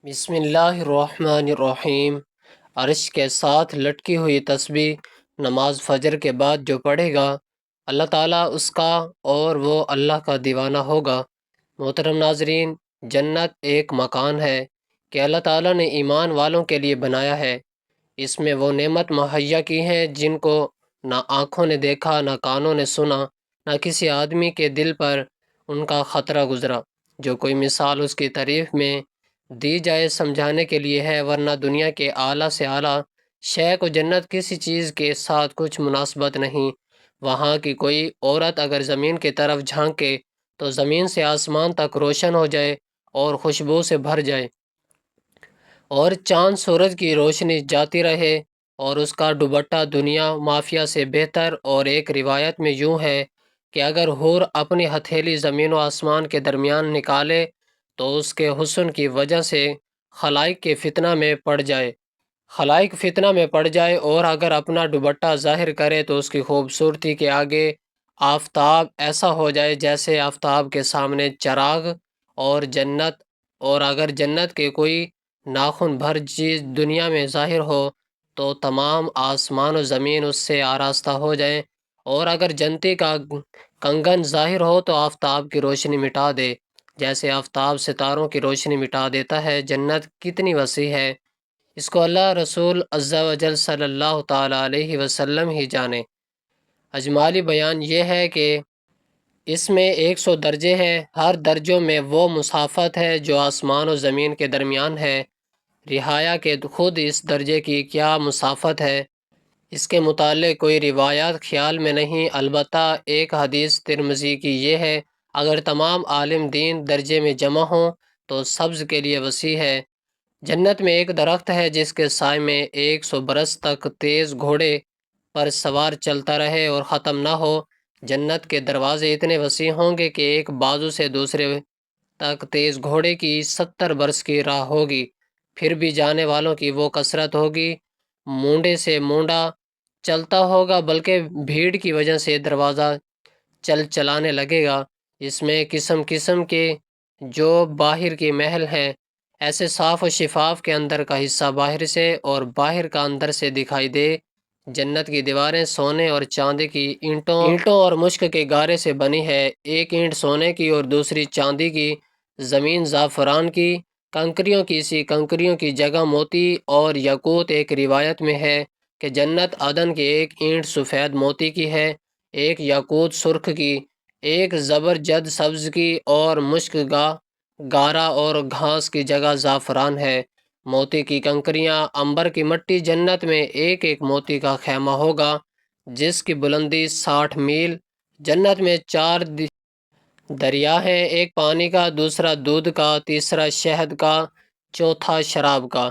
بسم اللہ الرحمن الرحیم۔ عرش کے ساتھ لٹکی ہوئی تسبیح نماز فجر کے بعد جو پڑھے گا اللہ تعالیٰ اس کا اور وہ اللہ کا دیوانہ ہوگا۔ محترم ناظرین، جنت ایک مکان ہے کہ اللہ تعالیٰ نے ایمان والوں کے لیے بنایا ہے۔ اس میں وہ نعمت مہیا کی ہیں جن کو نہ آنکھوں نے دیکھا، نہ کانوں نے سنا، نہ کسی آدمی کے دل پر ان کا خطرہ گزرا۔ جو کوئی مثال اس کی تعریف میں دی جائے سمجھانے کے لیے ہے، ورنہ دنیا کے اعلیٰ سے اعلیٰ شے کو جنت کسی چیز کے ساتھ کچھ مناسبت نہیں۔ وہاں کی کوئی عورت اگر زمین کی طرف جھانکے تو زمین سے آسمان تک روشن ہو جائے اور خوشبو سے بھر جائے، اور چاند سورج کی روشنی جاتی رہے اور اس کا دوپٹہ دنیا مافیا سے بہتر۔ اور ایک روایت میں یوں ہے کہ اگر حور اپنی ہتھیلی زمین و آسمان کے درمیان نکالے تو اس کے حسن کی وجہ سے خلائق فتنہ میں پڑ جائے، اور اگر اپنا دوپٹہ ظاہر کرے تو اس کی خوبصورتی کے آگے آفتاب ایسا ہو جائے جیسے آفتاب کے سامنے چراغ۔ اور اگر جنت کے کوئی ناخن بھر چیز دنیا میں ظاہر ہو تو تمام آسمان و زمین اس سے آراستہ ہو جائیں، اور اگر جنتی کا کنگن ظاہر ہو تو آفتاب کی روشنی مٹا دے جیسے آفتاب ستاروں کی روشنی مٹا دیتا ہے۔ جنت کتنی وسیع ہے، اس کو اللہ رسول عز و جل صلی اللہ تعالیٰ علیہ وسلم ہی جانے۔ اجمالی بیان یہ ہے کہ اس میں 100 درجے ہیں، ہر درجوں میں وہ مسافت ہے جو آسمان و زمین کے درمیان ہے۔ رہایا کہ خود اس درجے کی کیا مسافت ہے، اس کے متعلق کوئی روایات خیال میں نہیں، البتہ ایک حدیث ترمذی کی یہ ہے: اگر تمام عالم دین درجے میں جمع ہوں تو سبز کے لیے وسیع ہے۔ جنت میں ایک درخت ہے جس کے سائے میں 100 برس تک تیز گھوڑے پر سوار چلتا رہے اور ختم نہ ہو۔ جنت کے دروازے اتنے وسیع ہوں گے کہ ایک بازو سے دوسرے تک تیز گھوڑے کی 70 برس کی راہ ہوگی، پھر بھی جانے والوں کی وہ کثرت ہوگی، مونڈے سے مونڈا چلتا ہوگا، بلکہ بھیڑ کی وجہ سے دروازہ چلانے لگے گا۔ اس میں قسم قسم کے جو باہر کی محل ہیں، ایسے صاف و شفاف کے اندر کا حصہ باہر سے اور باہر کا اندر سے دکھائی دے۔ جنت کی دیواریں سونے اور چاندی کی اینٹوں اور مشک کے گارے سے بنی ہے، ایک اینٹ سونے کی اور دوسری چاندی کی، زمین زعفران کی کنکریوں کی جگہ موتی اور یاقوت۔ ایک روایت میں ہے کہ جنت عدن کی ایک اینٹ سفید موتی کی ہے، ایک یاقوت سرخ کی، ایک زبرجد سبز کی، اور مشک گارا اور گھاس کی جگہ زعفران ہے۔ موتی کی کنکریاں، عنبر کی مٹی، جنت میں ایک ایک موتی کا خیمہ ہوگا جس کی بلندی 60 میل۔ جنت میں 4 دریا ہیں، ایک پانی کا، دوسرا دودھ کا، تیسرا شہد کا، چوتھا شراب کا۔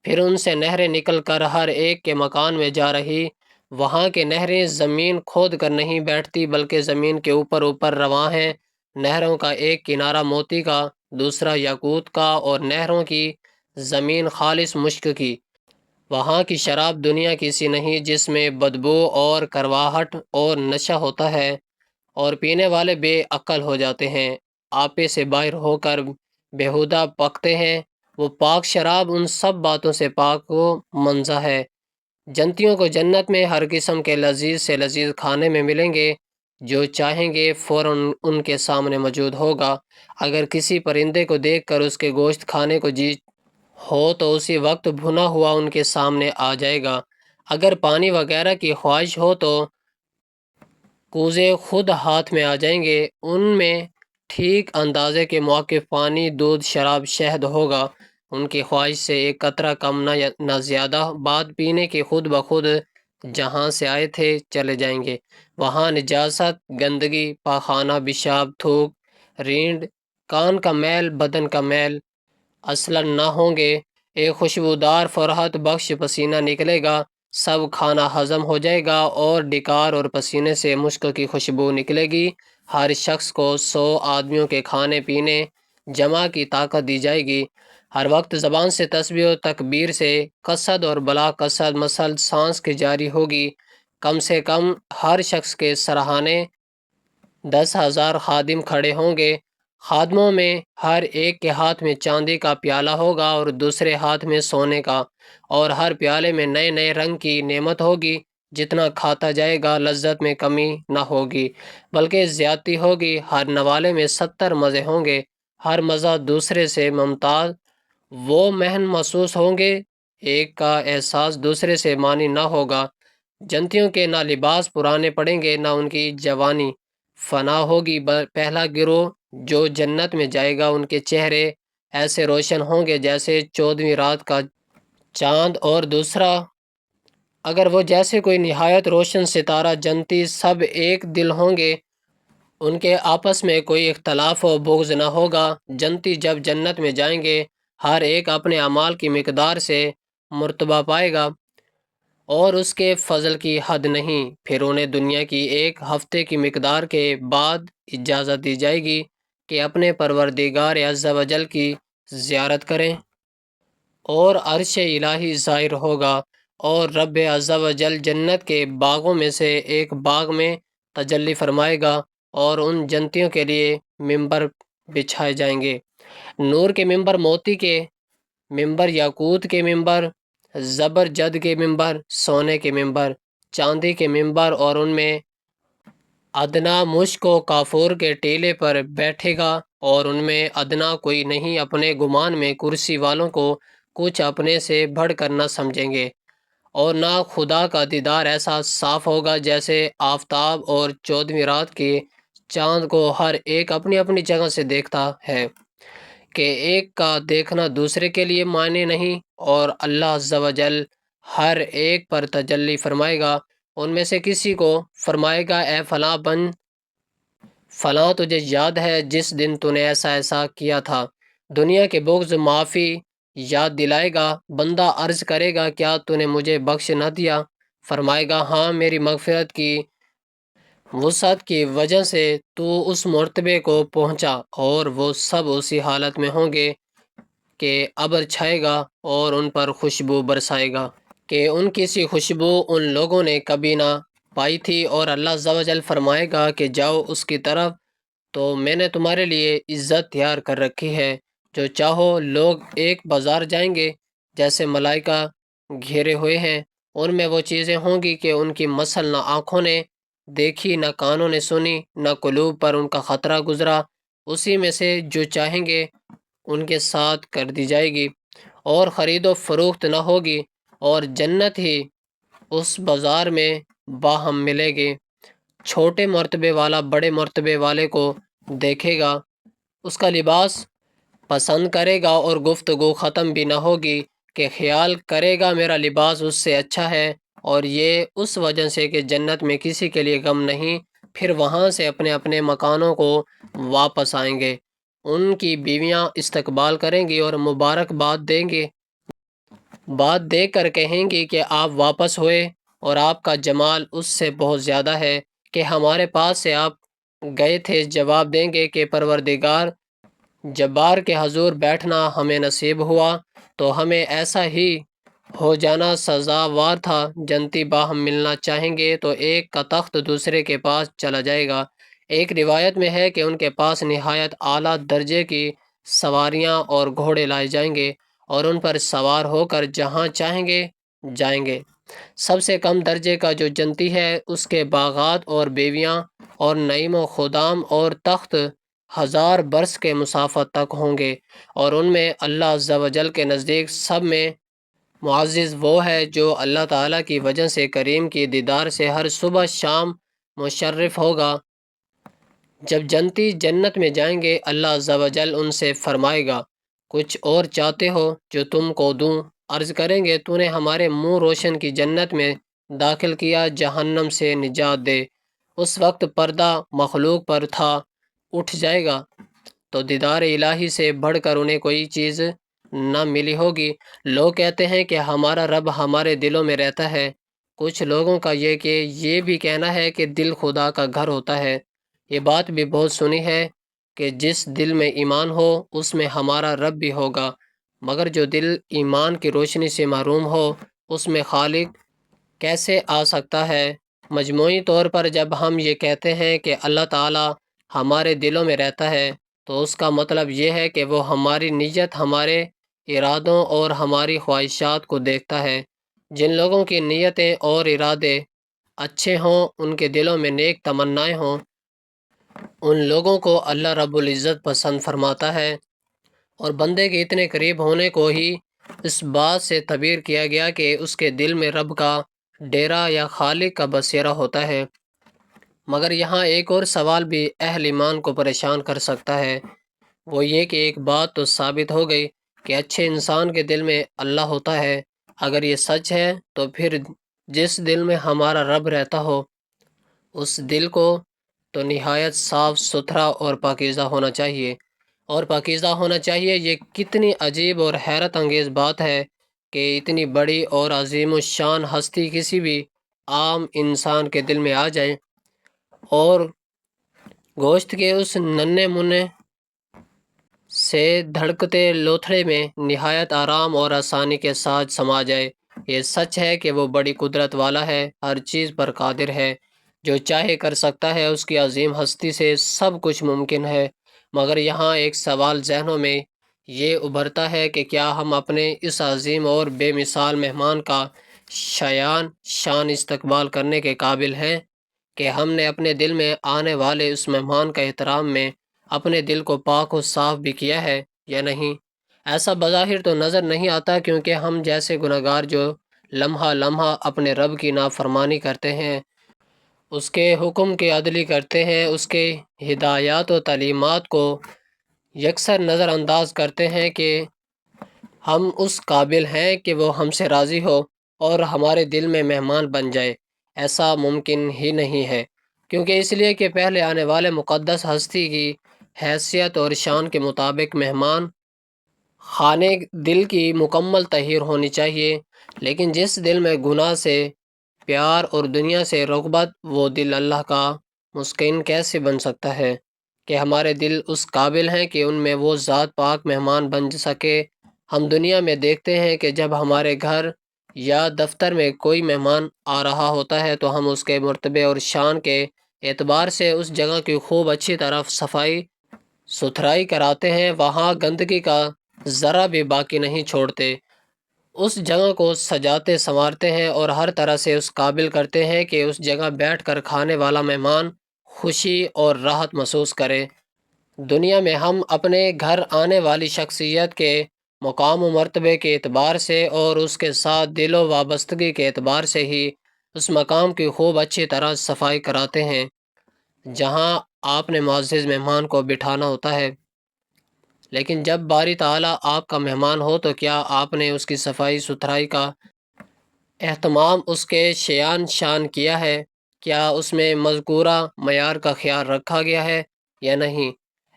پھر ان سے نہریں نکل کر ہر ایک کے مکان میں جا رہی۔ وہاں کی نہریں زمین کھود کر نہیں بیٹھتی بلکہ زمین کے اوپر رواں ہیں۔ نہروں کا ایک کنارہ موتی کا، دوسرا یاقوت کا، اور نہروں کی زمین خالص مشک کی۔ وہاں کی شراب دنیا کی سی نہیں جس میں بدبو اور کرواہٹ اور نشہ ہوتا ہے اور پینے والے بے عقل ہو جاتے ہیں، آپے سے باہر ہو کر بیہودہ پکتے ہیں۔ وہ پاک شراب ان سب باتوں سے پاک و منزہ ہے۔ جنتیوں کو جنت میں ہر قسم کے لذیذ سے لذیذ کھانے میں ملیں گے، جو چاہیں گے فوراً ان کے سامنے موجود ہوگا۔ اگر کسی پرندے کو دیکھ کر اس کے گوشت کھانے کو جی ہو تو اسی وقت بھنا ہوا ان کے سامنے آ جائے گا۔ اگر پانی وغیرہ کی خواہش ہو تو کوزے خود ہاتھ میں آ جائیں گے، ان میں ٹھیک اندازے کے موقف پانی، دودھ، شراب، شہد ہوگا۔ ان کی خواہش سے ایک قطرہ کم نہ زیادہ، بعد پینے کے خود بخود جہاں سے آئے تھے چلے جائیں گے۔ وہاں نجاست، گندگی، پاخانہ، پیشاب، تھوک، رینڈ، کان کا میل، بدن کا میل اصلاً نہ ہوں گے۔ ایک خوشبودار فرحت بخش پسینہ نکلے گا، سب کھانا ہضم ہو جائے گا اور ڈکار اور پسینے سے مشک کی خوشبو نکلے گی۔ ہر شخص کو 100 آدمیوں کے کھانے پینے جمع کی طاقت دی جائے گی۔ ہر وقت زبان سے تسبیح و تکبیر سے قصد اور بلا قصد مسل سانس کی جاری ہوگی۔ کم سے کم ہر شخص کے سرہانے 10,000 خادم کھڑے ہوں گے۔ خادموں میں ہر ایک کے ہاتھ میں چاندی کا پیالہ ہوگا اور دوسرے ہاتھ میں سونے کا، اور ہر پیالے میں نئے نئے رنگ کی نعمت ہوگی۔ جتنا کھاتا جائے گا لذت میں کمی نہ ہوگی بلکہ زیادتی ہوگی۔ ہر نوالے میں 70 مزے ہوں گے، ہر مزہ دوسرے سے ممتاز۔ وہ مہن محسوس ہوں گے، ایک کا احساس دوسرے سے مانی نہ ہوگا۔ جنتیوں کے نہ لباس پرانے پڑیں گے، نہ ان کی جوانی فنا ہوگی۔ پہلا گروہ جو جنت میں جائے گا، ان کے چہرے ایسے روشن ہوں گے جیسے 14ویں رات کا چاند، اور دوسرا اگر وہ جیسے کوئی نہایت روشن ستارہ۔ جنتی سب ایک دل ہوں گے، ان کے آپس میں کوئی اختلاف و بغض نہ ہوگا۔ جنتی جب جنت میں جائیں گے، ہر ایک اپنے اعمال کی مقدار سے مرتبہ پائے گا، اور اس کے فضل کی حد نہیں۔ پھر انہیں دنیا کی ایک ہفتے کی مقدار کے بعد اجازت دی جائے گی کہ اپنے پروردگار عز و جل کی زیارت کریں، اور عرش الہی ظاہر ہوگا، اور رب عز و جل جنت کے باغوں میں سے ایک باغ میں تجلی فرمائے گا، اور ان جنتیوں کے لیے ممبر بچھائے جائیں گے۔ نور کے ممبر، موتی کے ممبر، یاقوت کے ممبر، زبرجد کے ممبر، سونے کے ممبر، چاندی کے ممبر، اور ان میں ادنا مشک و کافور کے ٹیلے پر بیٹھے گا، اور ان میں ادنا کوئی نہیں۔ اپنے گمان میں کرسی والوں کو کچھ اپنے سے بڑھ کر نہ سمجھیں گے، اور نہ خدا کا دیدار ایسا صاف ہوگا جیسے آفتاب اور 14ویں رات کے چاند کو ہر ایک اپنی اپنی جگہ سے دیکھتا ہے، کہ ایک کا دیکھنا دوسرے کے لیے معنی نہیں۔ اور اللہ عز و جل ہر ایک پر تجلی فرمائے گا، ان میں سے کسی کو فرمائے گا، اے فلاں بن فلاں، تجھے یاد ہے جس دن تو نے ایسا ایسا کیا تھا؟ دنیا کے بغض، معافی یاد دلائے گا۔ بندہ عرض کرے گا، کیا تو نے مجھے بخش نہ دیا؟ فرمائے گا، ہاں، میری مغفرت کی وسعت کی وجہ سے تو اس مرتبے کو پہنچا۔ اور وہ سب اسی حالت میں ہوں گے کہ ابر چھائے گا اور ان پر خوشبو برسائے گا کہ ان کی سی خوشبو ان لوگوں نے کبھی نہ پائی تھی۔ اور اللہ عز و جل فرمائے گا کہ جاؤ اس کی طرف، تو میں نے تمہارے لیے عزت تیار کر رکھی ہے۔ جو چاہو لوگ ایک بازار جائیں گے، جیسے ملائکہ گھیرے ہوئے ہیں۔ ان میں وہ چیزیں ہوں گی کہ ان کی مثل نہ آنکھوں نے دیکھی، نہ کانوں نے سنی، نہ قلوب پر ان کا خطرہ گزرا۔ اسی میں سے جو چاہیں گے ان کے ساتھ کر دی جائے گی، اور خرید و فروخت نہ ہوگی، اور جنت ہی اس بازار میں باہم ملے گی۔ چھوٹے مرتبے والا بڑے مرتبے والے کو دیکھے گا، اس کا لباس پسند کرے گا، اور گفتگو ختم بھی نہ ہوگی کہ خیال کرے گا میرا لباس اس سے اچھا ہے، اور یہ اس وجہ سے کہ جنت میں کسی کے لیے غم نہیں۔ پھر وہاں سے اپنے اپنے مکانوں کو واپس آئیں گے، ان کی بیویاں استقبال کریں گی اور مبارکباد دیں گے، بات دے کر کہیں گی کہ آپ واپس ہوئے، اور آپ کا جمال اس سے بہت زیادہ ہے کہ ہمارے پاس سے آپ گئے تھے۔ جواب دیں گے کہ پروردگار جبار کے حضور بیٹھنا ہمیں نصیب ہوا، تو ہمیں ایسا ہی ہو جانا سزاوار تھا۔ جنتی باہم ملنا چاہیں گے تو ایک کا تخت دوسرے کے پاس چلا جائے گا۔ ایک روایت میں ہے کہ ان کے پاس نہایت اعلیٰ درجے کی سواریاں اور گھوڑے لائے جائیں گے، اور ان پر سوار ہو کر جہاں چاہیں گے جائیں گے۔ سب سے کم درجے کا جو جنتی ہے، اس کے باغات اور بیویاں اور نعیم و خدام اور تخت 1000 برس کے مسافت تک ہوں گے، اور ان میں اللہ عز و جل کے نزدیک سب میں معزز وہ ہے جو اللہ تعالیٰ کی وجہ سے کریم کی دیدار سے ہر صبح شام مشرف ہوگا۔ جب جنتی جنت میں جائیں گے، اللہ عز و جل ان سے فرمائے گا، کچھ اور چاہتے ہو جو تم کو دوں؟ عرض کریں گے، تو نے ہمارے منہ روشن کی جنت میں داخل کیا، جہنم سے نجات دے۔ اس وقت پردہ مخلوق پر تھا اٹھ جائے گا، تو دیدار الہی سے بڑھ کر انہیں کوئی چیز نہ ملی ہوگی۔ لوگ کہتے ہیں کہ ہمارا رب ہمارے دلوں میں رہتا ہے۔ کچھ لوگوں کا یہ بھی کہنا ہے کہ دل خدا کا گھر ہوتا ہے۔ یہ بات بھی بہت سنی ہے کہ جس دل میں ایمان ہو اس میں ہمارا رب بھی ہوگا، مگر جو دل ایمان کی روشنی سے محروم ہو اس میں خالق کیسے آ سکتا ہے؟ مجموعی طور پر جب ہم یہ کہتے ہیں کہ اللہ تعالی ہمارے دلوں میں رہتا ہے، تو اس کا مطلب یہ ہے کہ وہ ہماری نیت، ہمارے ارادوں اور ہماری خواہشات کو دیکھتا ہے۔ جن لوگوں کی نیتیں اور ارادے اچھے ہوں، ان کے دلوں میں نیک تمنائیں ہوں، ان لوگوں کو اللہ رب العزت پسند فرماتا ہے، اور بندے کے اتنے قریب ہونے کو ہی اس بات سے تعبیر کیا گیا کہ اس کے دل میں رب کا ڈیرا یا خالق کا بسیرا ہوتا ہے۔ مگر یہاں ایک اور سوال بھی اہل ایمان کو پریشان کر سکتا ہے، وہ یہ کہ ایک بات تو ثابت ہو گئی کہ اچھے انسان کے دل میں اللہ ہوتا ہے۔ اگر یہ سچ ہے تو پھر جس دل میں ہمارا رب رہتا ہو، اس دل کو تو نہایت صاف ستھرا اور پاکیزہ ہونا چاہیے، اور پاکیزہ ہونا چاہیے۔ یہ کتنی عجیب اور حیرت انگیز بات ہے کہ اتنی بڑی اور عظیم الشان ہستی کسی بھی عام انسان کے دل میں آ جائے، اور گوشت کے اس ننھے منہ سے دھڑکتے لوتھڑے میں نہایت آرام اور آسانی کے ساتھ سما جائے۔ یہ سچ ہے کہ وہ بڑی قدرت والا ہے، ہر چیز پر قادر ہے، جو چاہے کر سکتا ہے۔ اس کی عظیم ہستی سے سب کچھ ممکن ہے۔ مگر یہاں ایک سوال ذہنوں میں یہ ابھرتا ہے کہ کیا ہم اپنے اس عظیم اور بے مثال مہمان کا شان استقبال کرنے کے قابل ہیں کہ ہم نے اپنے دل میں آنے والے اس مہمان کا احترام میں اپنے دل کو پاک و صاف بھی کیا ہے یا نہیں؟ ایسا بظاہر تو نظر نہیں آتا، کیونکہ ہم جیسے گنہگار جو لمحہ لمحہ اپنے رب کی نافرمانی کرتے ہیں، اس کے حکم کی عدلی کرتے ہیں، اس کے ہدایات و تعلیمات کو یکسر نظر انداز کرتے ہیں کہ ہم اس قابل ہیں کہ وہ ہم سے راضی ہو اور ہمارے دل میں مہمان بن جائے۔ ایسا ممکن ہی نہیں ہے، کیونکہ اس لیے کہ پہلے آنے والے مقدس ہستی کی حیثیت اور شان کے مطابق مہمان خانے دل کی مکمل طہیر ہونی چاہیے۔ لیکن جس دل میں گناہ سے پیار اور دنیا سے رغبت، وہ دل اللہ کا مسکن کیسے بن سکتا ہے کہ ہمارے دل اس قابل ہیں کہ ان میں وہ ذات پاک مہمان بن سکے؟ ہم دنیا میں دیکھتے ہیں کہ جب ہمارے گھر یا دفتر میں کوئی مہمان آ رہا ہوتا ہے تو ہم اس کے مرتبے اور شان کے اعتبار سے اس جگہ کی خوب اچھی طرح صفائی ستھرائی کراتے ہیں، وہاں گندگی کا ذرہ بھی باقی نہیں چھوڑتے، اس جگہ کو سجاتے سنوارتے ہیں اور ہر طرح سے اس قابل کرتے ہیں کہ اس جگہ بیٹھ کر کھانے والا مہمان خوشی اور راحت محسوس کرے۔ دنیا میں ہم اپنے گھر آنے والی شخصیت کے مقام و مرتبے کے اعتبار سے اور اس کے ساتھ دل و وابستگی کے اعتبار سے ہی اس مقام کی خوب اچھی طرح صفائی کراتے ہیں جہاں آپ نے معزز مہمان کو بٹھانا ہوتا ہے۔ لیکن جب باری تعالیٰ آپ کا مہمان ہو تو کیا آپ نے اس کی صفائی ستھرائی کا اہتمام، اس کے شان کیا ہے؟ کیا اس میں مذکورہ معیار کا خیال رکھا گیا ہے یا نہیں؟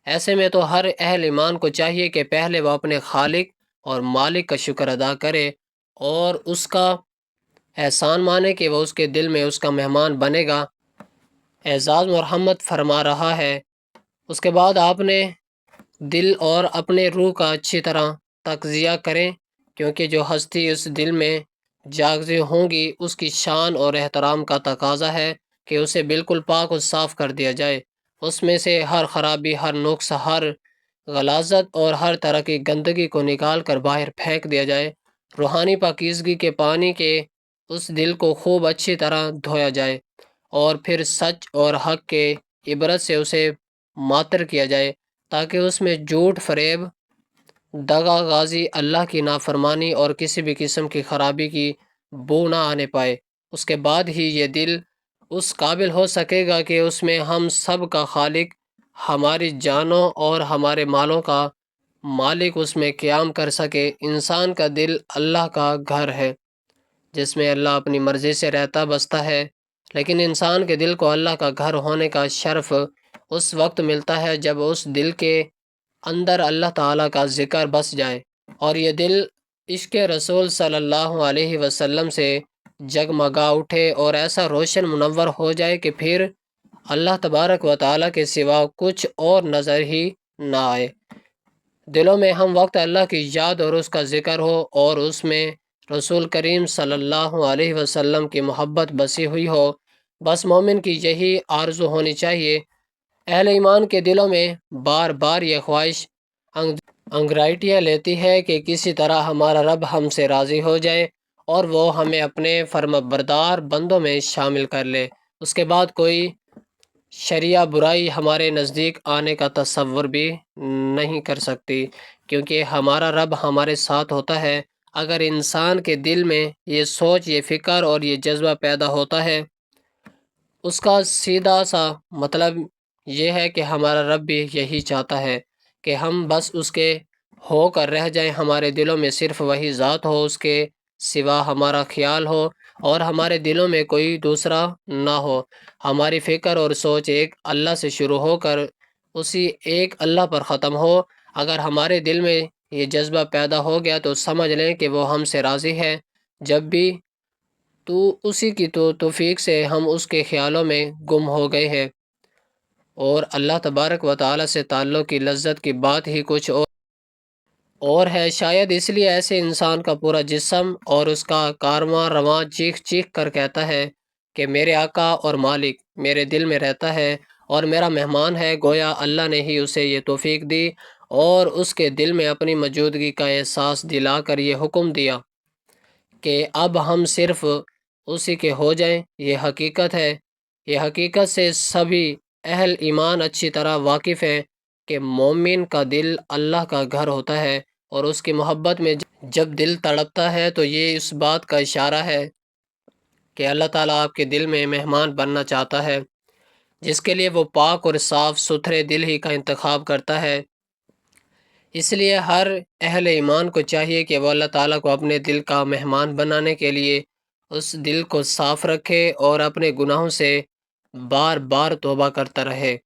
ایسے میں تو ہر اہل ایمان کو چاہیے کہ پہلے وہ اپنے خالق اور مالک کا شکر ادا کرے اور اس کا احسان مانے کہ وہ اس کے دل میں اس کا مہمان بنے گا۔ اعزاز محمد فرما رہا ہے، اس کے بعد آپ نے دل اور اپنے روح کا اچھی طرح تجزیہ کریں، کیونکہ جو ہستی اس دل میں جاگزی ہوں گی، اس کی شان اور احترام کا تقاضا ہے کہ اسے بالکل پاک و صاف کر دیا جائے، اس میں سے ہر خرابی، ہر نقص، ہر غلاظت اور ہر طرح کی گندگی کو نکال کر باہر پھینک دیا جائے۔ روحانی پاکیزگی کے پانی کے اس دل کو خوب اچھی طرح دھویا جائے، اور پھر سچ اور حق کے عبرت سے اسے معطر کیا جائے، تاکہ اس میں جھوٹ، فریب، دغا غازی، اللہ کی نافرمانی اور کسی بھی قسم کی خرابی کی بو نہ آنے پائے۔ اس کے بعد ہی یہ دل اس قابل ہو سکے گا کہ اس میں ہم سب کا خالق، ہماری جانوں اور ہمارے مالوں کا مالک اس میں قیام کر سکے۔ انسان کا دل اللہ کا گھر ہے جس میں اللہ اپنی مرضی سے رہتا بستا ہے، لیکن انسان کے دل کو اللہ کا گھر ہونے کا شرف اس وقت ملتا ہے جب اس دل کے اندر اللہ تعالیٰ کا ذکر بس جائے اور یہ دل عشق رسول صلی اللہ علیہ وسلم سے جگمگا اٹھے اور ایسا روشن منور ہو جائے کہ پھر اللہ تبارک و تعالیٰ کے سوا کچھ اور نظر ہی نہ آئے۔ دلوں میں ہم وقت اللہ کی یاد اور اس کا ذکر ہو اور اس میں رسول کریم صلی اللہ علیہ وسلم کی محبت بسی ہوئی ہو۔ بس مومن کی یہی آرزو ہونی چاہیے اہل ایمان کے دلوں میں بار بار یہ خواہش انگرائٹیاں لیتی ہے کہ کسی طرح ہمارا رب ہم سے راضی ہو جائے اور وہ ہمیں اپنے فرما بردار بندوں میں شامل کر لے۔ اس کے بعد کوئی شریعہ برائی ہمارے نزدیک آنے کا تصور بھی نہیں کر سکتی، کیونکہ ہمارا رب ہمارے ساتھ ہوتا ہے۔ اگر انسان کے دل میں یہ سوچ، یہ فکر اور یہ جذبہ پیدا ہوتا ہے، اس کا سیدھا سا مطلب یہ ہے کہ ہمارا رب بھی یہی چاہتا ہے کہ ہم بس اس کے ہو کر رہ جائیں، ہمارے دلوں میں صرف وہی ذات ہو، اس کے سوا ہمارا خیال ہو اور ہمارے دلوں میں کوئی دوسرا نہ ہو۔ ہماری فکر اور سوچ ایک اللہ سے شروع ہو کر اسی ایک اللہ پر ختم ہو۔ اگر ہمارے دل میں یہ جذبہ پیدا ہو گیا تو سمجھ لیں کہ وہ ہم سے راضی ہے۔ جب بھی تو اسی کی توفیق سے ہم اس کے خیالوں میں گم ہو گئے ہیں، اور اللہ تبارک و تعالی سے تعلق کی لذت کی بات ہی کچھ اور ہے۔ شاید اس لیے ایسے انسان کا پورا جسم اور اس کا کارواں رواں چیخ چیخ کر کہتا ہے کہ میرے آقا اور مالک میرے دل میں رہتا ہے اور میرا مہمان ہے۔ گویا اللہ نے ہی اسے یہ توفیق دی اور اس کے دل میں اپنی موجودگی کا احساس دلا کر یہ حکم دیا کہ اب ہم صرف اسی کے ہو جائیں۔ یہ حقیقت ہے، یہ حقیقت سے سبھی اہل ایمان اچھی طرح واقف ہیں کہ مومن کا دل اللہ کا گھر ہوتا ہے، اور اس کی محبت میں جب دل تڑپتا ہے تو یہ اس بات کا اشارہ ہے کہ اللہ تعالیٰ آپ کے دل میں مہمان بننا چاہتا ہے، جس کے لیے وہ پاک اور صاف ستھرے دل ہی کا انتخاب کرتا ہے۔ اس لیے ہر اہل ایمان کو چاہیے کہ وہ اللہ تعالیٰ کو اپنے دل کا مہمان بنانے کے لیے اس دل کو صاف رکھے اور اپنے گناہوں سے بار بار توبہ کرتا رہے،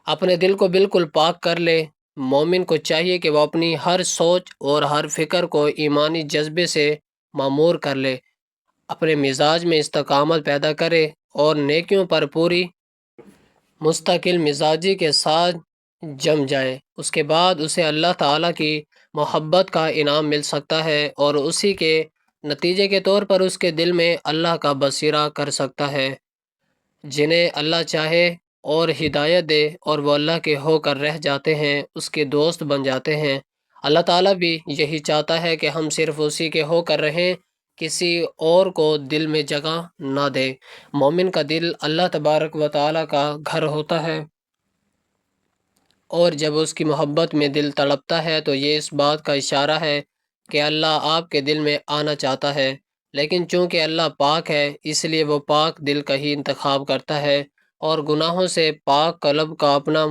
اپنے دل کو بالکل پاک کر لے۔ مومن کو چاہیے کہ وہ اپنی ہر سوچ اور ہر فکر کو ایمانی جذبے سے معمور کر لے، اپنے مزاج میں استقامت پیدا کرے اور نیکیوں پر پوری مستقل مزاجی کے ساتھ جم جائے۔ اس کے بعد اسے اللہ تعالیٰ کی محبت کا انعام مل سکتا ہے، اور اسی کے نتیجے کے طور پر اس کے دل میں اللہ کا بصیرہ کر سکتا ہے۔ جنہیں اللہ چاہے اور ہدایت دے اور وہ اللہ کے ہو کر رہ جاتے ہیں، اس کے دوست بن جاتے ہیں۔ اللہ تعالیٰ بھی یہی چاہتا ہے کہ ہم صرف اسی کے ہو کر رہیں، کسی اور کو دل میں جگہ نہ دے۔ مومن کا دل اللہ تبارک و تعالیٰ کا گھر ہوتا ہے، اور جب اس کی محبت میں دل تڑپتا ہے تو یہ اس بات کا اشارہ ہے کہ اللہ آپ کے دل میں آنا چاہتا ہے۔ لیکن چونکہ اللہ پاک ہے، اس لیے وہ پاک دل کا ہی انتخاب کرتا ہے اور گناہوں سے پاک قلب کا اپنا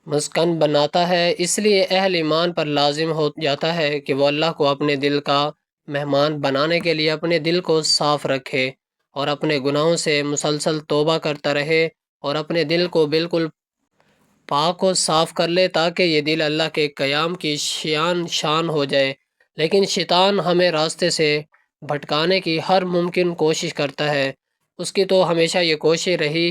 مسکن بناتا ہے۔ اس لیے اہل ایمان پر لازم ہو جاتا ہے کہ وہ اللہ کو اپنے دل کا مہمان بنانے کے لیے اپنے دل کو صاف رکھے اور اپنے گناہوں سے مسلسل توبہ کرتا رہے اور اپنے دل کو بالکل پاک و صاف کر لے، تاکہ یہ دل اللہ کے قیام کی شان ہو جائے۔ لیکن شیطان ہمیں راستے سے بھٹکانے کی ہر ممکن کوشش کرتا ہے۔ اس کی تو ہمیشہ یہ کوشش رہی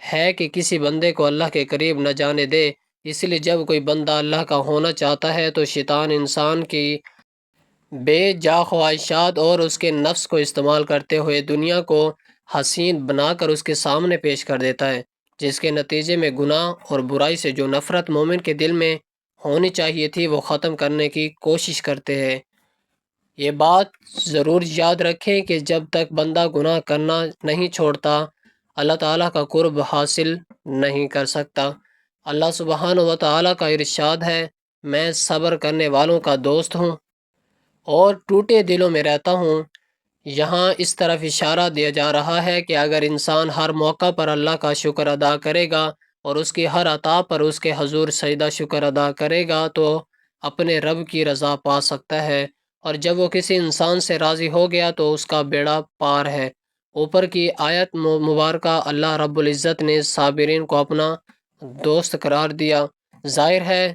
ہے کہ کسی بندے کو اللہ کے قریب نہ جانے دے۔ اس لیے جب کوئی بندہ اللہ کا ہونا چاہتا ہے تو شیطان انسان کی بے جا خواہشات اور اس کے نفس کو استعمال کرتے ہوئے دنیا کو حسین بنا کر اس کے سامنے پیش کر دیتا ہے، جس کے نتیجے میں گناہ اور برائی سے جو نفرت مومن کے دل میں ہونی چاہیے تھی وہ ختم کرنے کی کوشش کرتے ہیں۔ یہ بات ضرور یاد رکھیں کہ جب تک بندہ گناہ کرنا نہیں چھوڑتا، اللہ تعالیٰ کا قرب حاصل نہیں کر سکتا۔ اللہ سبحانہ و تعالیٰ کا ارشاد ہے، میں صبر کرنے والوں کا دوست ہوں اور ٹوٹے دلوں میں رہتا ہوں۔ یہاں اس طرف اشارہ دیا جا رہا ہے کہ اگر انسان ہر موقع پر اللہ کا شکر ادا کرے گا اور اس کی ہر عطا پر اس کے حضور سجدہ شکر ادا کرے گا تو اپنے رب کی رضا پا سکتا ہے، اور جب وہ کسی انسان سے راضی ہو گیا تو اس کا بیڑا پار ہے۔ اوپر کی آیت مبارکہ اللہ رب العزت نے صابرین کو اپنا دوست قرار دیا۔ ظاہر ہے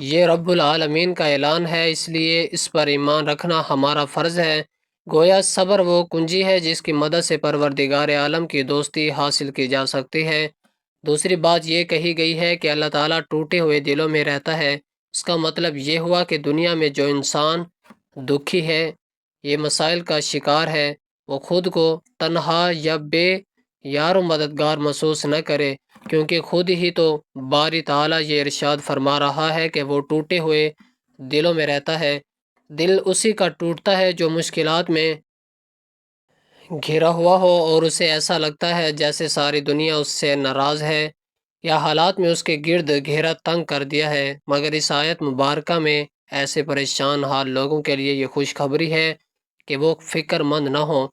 یہ رب العالمین کا اعلان ہے، اس لیے اس پر ایمان رکھنا ہمارا فرض ہے۔ گویا صبر وہ کنجی ہے جس کی مدد سے پروردگار عالم کی دوستی حاصل کی جا سکتی ہے۔ دوسری بات یہ کہی گئی ہے کہ اللہ تعالیٰ ٹوٹے ہوئے دلوں میں رہتا ہے۔ اس کا مطلب یہ ہوا کہ دنیا میں جو انسان دکھی ہے، یہ مسائل کا شکار ہے، وہ خود کو تنہا یا بے یار و مددگار محسوس نہ کرے، کیونکہ خود ہی تو باری تعالیٰ یہ ارشاد فرما رہا ہے کہ وہ ٹوٹے ہوئے دلوں میں رہتا ہے۔ دل اسی کا ٹوٹتا ہے جو مشکلات میں گھرا ہوا ہو اور اسے ایسا لگتا ہے جیسے ساری دنیا اس سے ناراض ہے یا حالات میں اس کے گرد گھیرا تنگ کر دیا ہے۔ مگر اس آیت مبارکہ میں ایسے پریشان حال لوگوں کے لیے یہ خوشخبری ہے کہ وہ فکر مند نہ ہوں،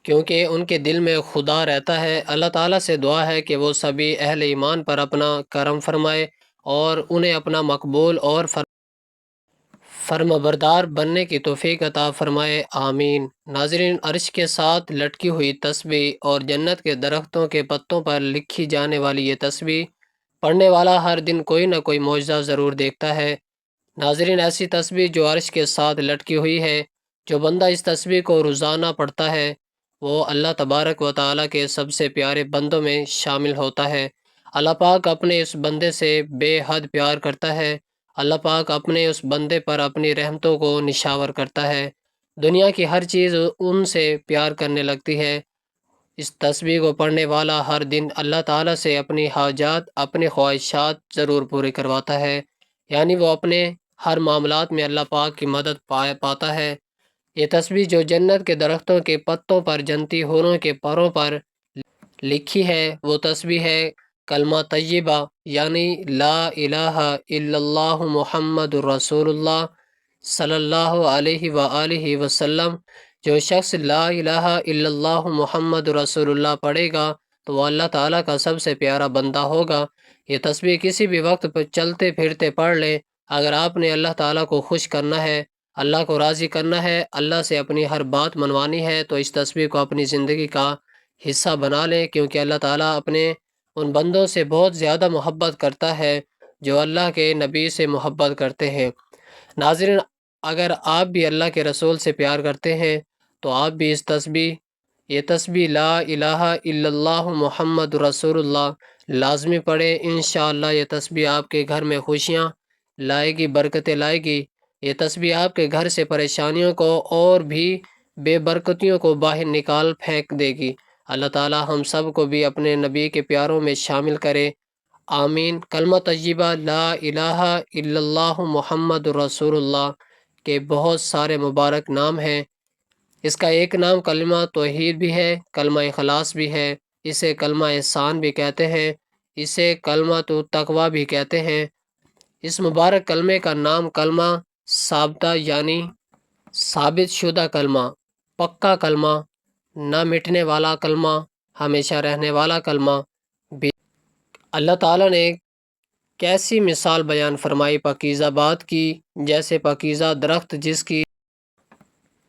کیونکہ ان کے دل میں خدا رہتا ہے۔ اللہ تعالیٰ سے دعا ہے کہ وہ سبھی اہل ایمان پر اپنا کرم فرمائے اور انہیں اپنا مقبول اور فرمانبردار بننے کی توفیق عطا فرمائے، آمین۔ ناظرین، عرش کے ساتھ لٹکی ہوئی تسبیح اور جنت کے درختوں کے پتوں پر لکھی جانے والی یہ تسبیح پڑھنے والا ہر دن کوئی نہ کوئی معجزہ ضرور دیکھتا ہے۔ ناظرین، ایسی تسبیح جو عرش کے ساتھ لٹکی ہوئی ہے، جو بندہ اس تسبیح کو روزانہ پڑھتا ہے وہ اللہ تبارک و تعالیٰ کے سب سے پیارے بندوں میں شامل ہوتا ہے۔ اللہ پاک اپنے اس بندے سے بے حد پیار کرتا ہے۔ اللہ پاک اپنے اس بندے پر اپنی رحمتوں کو نشاور کرتا ہے۔ دنیا کی ہر چیز ان سے پیار کرنے لگتی ہے۔ اس تسبیح کو پڑھنے والا ہر دن اللہ تعالیٰ سے اپنی حاجات، اپنی خواہشات ضرور پورے کرواتا ہے، یعنی وہ اپنے ہر معاملات میں اللہ پاک کی مدد پاتا ہے۔ یہ تسبیح جو جنت کے درختوں کے پتوں پر جنتی حوروں کے پروں پر لکھی ہے، وہ تسبیح ہے کلمہ طیبہ، یعنی لا الہ الا اللہ محمد الرسول اللہ صلی اللہ علیہ وآلہ وسلم۔ جو شخص لا الہ الا اللہ محمد رسول اللہ پڑھے گا تو وہ اللہ تعالیٰ کا سب سے پیارا بندہ ہوگا۔ یہ تسبیح کسی بھی وقت پر چلتے پھرتے پڑھ لیں۔ اگر آپ نے اللہ تعالیٰ کو خوش کرنا ہے، اللہ کو راضی کرنا ہے، اللہ سے اپنی ہر بات منوانی ہے، تو اس تسبیح کو اپنی زندگی کا حصہ بنا لیں، کیونکہ اللہ تعالیٰ اپنے ان بندوں سے بہت زیادہ محبت کرتا ہے جو اللہ کے نبی سے محبت کرتے ہیں۔ ناظرین، اگر آپ بھی اللہ کے رسول سے پیار کرتے ہیں تو آپ بھی یہ تسبیح لا الہ الا اللہ محمد رسول اللہ لازمی پڑھیں۔ انشاءاللہ یہ تسبیح آپ کے گھر میں خوشیاں لائے گی، برکتیں لائے گی۔ یہ تسبیح آپ کے گھر سے پریشانیوں کو اور بھی بے برکتیوں کو باہر نکال پھینک دے گی۔ اللہ تعالیٰ ہم سب کو بھی اپنے نبی کے پیاروں میں شامل کرے، آمین۔ کلمہ طیبہ لا الہ الا اللہ محمد رسول اللہ کے بہت سارے مبارک نام ہیں۔ اس کا ایک نام کلمہ توحید بھی ہے، کلمہ اخلاص بھی ہے، اسے کلمہ احسان بھی کہتے ہیں، اسے کلمہ تقویٰ بھی کہتے ہیں۔ اس مبارک کلمے کا نام کلمہ ثابتہ، یعنی ثابت شدہ کلمہ، پکا کلمہ، نہ مٹنے والا کلمہ، ہمیشہ رہنے والا کلمہ بھی۔ اللہ تعالیٰ نے کیسی مثال بیان فرمائی پاکیزہ بات کی، جیسے پاکیزہ درخت جس کی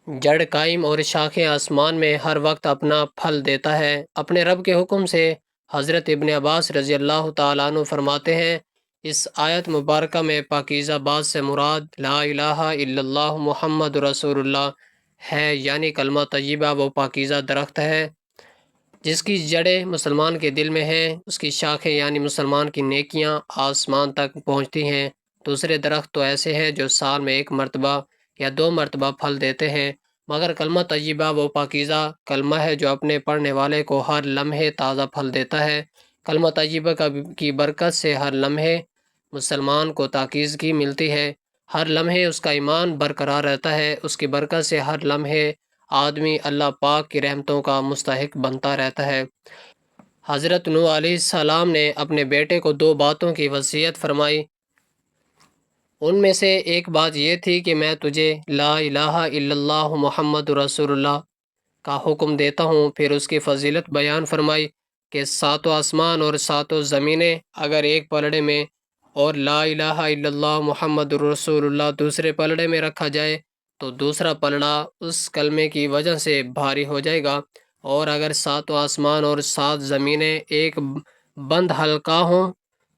جڑ قائم اور شاخیں آسمان میں ہر وقت اپنا پھل دیتا ہے، اپنے رب کے حکم سے۔ حضرت ابن عباس رضی اللہ تعالیٰ عنہ فرماتے ہیں، اس آیت مبارکہ میں پاکیزہ بات سے مراد لا الہ الا اللہ محمد رسول اللہ ہے، یعنی کلمہ طیبہ وہ پاکیزہ درخت ہے جس کی جڑیں مسلمان کے دل میں ہیں، اس کی شاخیں یعنی مسلمان کی نیکیاں آسمان تک پہنچتی ہیں۔ دوسرے درخت تو ایسے ہیں جو سال میں ایک مرتبہ یا 2 مرتبہ پھل دیتے ہیں، مگر کلمہ طیبہ وہ پاکیزہ کلمہ ہے جو اپنے پڑھنے والے کو ہر لمحے تازہ پھل دیتا ہے۔ کلمہ طیبہ کی برکت سے ہر لمحے مسلمان کو تاکیزگی ملتی ہے، ہر لمحے اس کا ایمان برقرار رہتا ہے، اس کی برکت سے ہر لمحے آدمی اللہ پاک کی رحمتوں کا مستحق بنتا رہتا ہے۔ حضرت نوح علیہ السلام نے اپنے بیٹے کو 2 باتوں کی وصیت فرمائی، ان میں سے ایک بات یہ تھی کہ میں تجھے لا الہ الا اللہ محمد رسول اللہ کا حکم دیتا ہوں۔ پھر اس کی فضیلت بیان فرمائی کہ 7 آسمان اور 7 زمینیں اگر ایک پلڑے میں اور لا الہ الا اللہ محمد رسول اللہ دوسرے پلڑے میں رکھا جائے تو دوسرا پلڑا اس کلمے کی وجہ سے بھاری ہو جائے گا، اور اگر 7 آسمان اور 7 زمینیں ایک بند حلقہ ہوں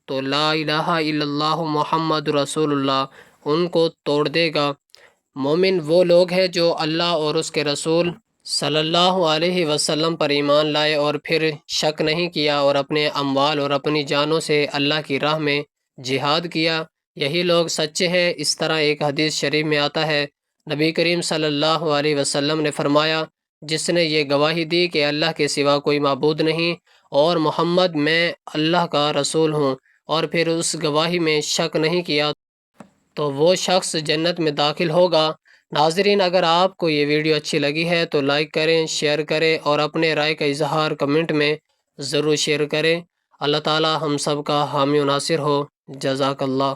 تو لا الہ الا اللہ محمد رسول اللہ ان کو توڑ دے گا۔ مومن وہ لوگ ہیں جو اللہ اور اس کے رسول صلی اللہ علیہ وسلم پر ایمان لائے اور پھر شک نہیں کیا اور اپنے اموال اور اپنی جانوں سے اللہ کی راہ میں جہاد کیا، یہی لوگ سچے ہیں۔ اس طرح ایک حدیث شریف میں آتا ہے، نبی کریم صلی اللہ علیہ وسلم نے فرمایا، جس نے یہ گواہی دی کہ اللہ کے سوا کوئی معبود نہیں اور محمد میں اللہ کا رسول ہوں، اور پھر اس گواہی میں شک نہیں کیا تو وہ شخص جنت میں داخل ہوگا۔ ناظرین، اگر آپ کو یہ ویڈیو اچھی لگی ہے تو لائک کریں، شیئر کریں اور اپنے رائے کا اظہار کمنٹ میں ضرور شیئر کریں۔ اللہ تعالی ہم سب کا حامی و ناصر ہو۔ جزاک اللہ۔